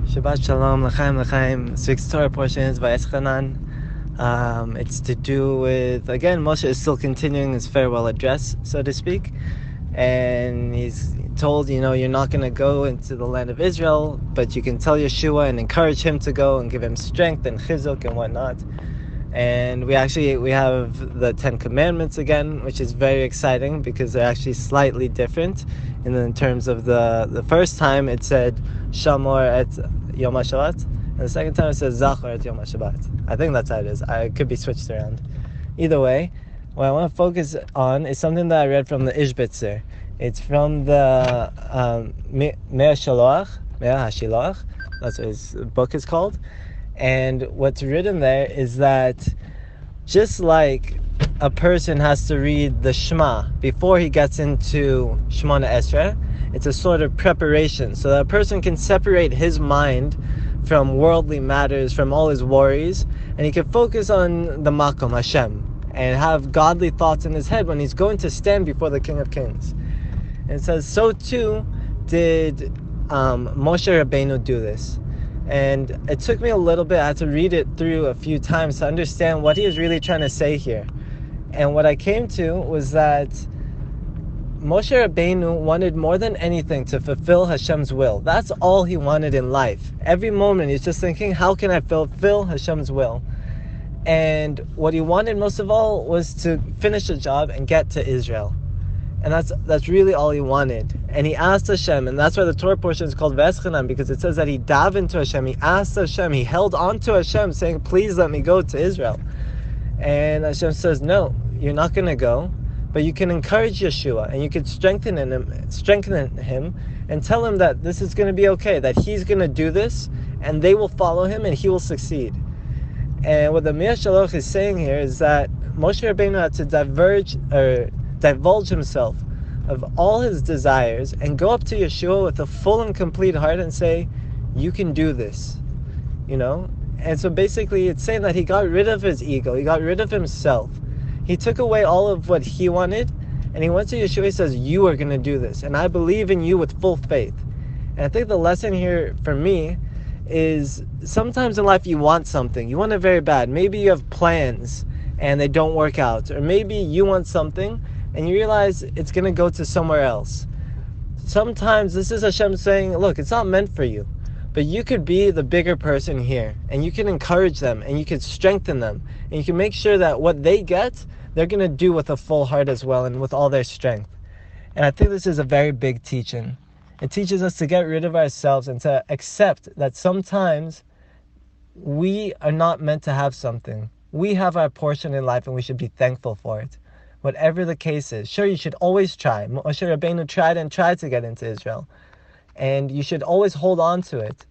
Shabbat Shalom, L'chaim, L'chaim. This week's Torah portion is Vaetchanan. It's to do with, again, Moshe is still continuing his farewell address, so to speak. And he's told, you're not going to go into the land of Israel, but you can tell Yeshua and encourage him to go and give him strength and chizuk and whatnot. And we have the 10 Commandments again, which is very exciting because they're actually slightly different. In terms of the first time it said Shamor et Yom HaShabbat, and the second time it says Zachor et Yom HaShabbat. I think that's how it is. I could be switched around. Either way, what I want to focus on is something that I read from the Ishbitzer. It's from the Mei Hashiloach. That's what his book is called. And what's written there is that just like a person has to read the Shema before he gets into Shemona Esrei, it's a sort of preparation so that a person can separate his mind from worldly matters, from all his worries, and he can focus on the Makom, Hashem, and have godly thoughts in his head when he's going to stand before the King of Kings. And it says, so too did Moshe Rabbeinu do this. And it took me a little bit, I had to read it through a few times to understand what he is really trying to say here. And what I came to was that Moshe Rabbeinu wanted more than anything to fulfill Hashem's will. That's all he wanted in life. Every moment he's just thinking, how can I fulfill Hashem's will? And what he wanted most of all was to finish the job and get to Israel. And that's really all he wanted. And he asked Hashem, and that's why the Torah portion is called Vaetchanan, because it says that he davened to Hashem, he asked Hashem, he held on to Hashem, saying, please let me go to Israel. And Hashem says, no, you're not going to go, but you can encourage Yeshua, and you can strengthen him, and tell him that this is going to be okay, that he's going to do this, and they will follow him, and he will succeed. And what the Mei Hashiloach is saying here is that Moshe Rabbeinu had to divulge himself of all his desires and go up to Yeshua with a full and complete heart and say, you can do this, And so basically it's saying that he got rid of his ego, he got rid of himself. He took away all of what he wanted, and he went to Yeshua, he says, you are going to do this, and I believe in you with full faith. And I think the lesson here for me is sometimes in life you want something, you want it very bad. Maybe you have plans and they don't work out, or maybe you want something and you realize it's going to go to somewhere else. Sometimes this is Hashem saying, look, it's not meant for you, but you could be the bigger person here, and you can encourage them, and you can strengthen them, and you can make sure that what they get, they're going to do with a full heart as well, and with all their strength. And I think this is a very big teaching. It teaches us to get rid of ourselves and to accept that sometimes we are not meant to have something. We have our portion in life, and we should be thankful for it. Whatever the case is. Sure, you should always try. Moshe Rabbeinu tried to get into Israel. And you should always hold on to it.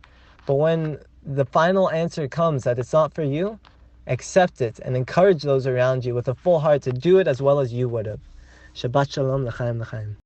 But when the final answer comes that it's not for you, accept it and encourage those around you with a full heart to do it as well as you would have. Shabbat Shalom, L'chaim, L'chaim.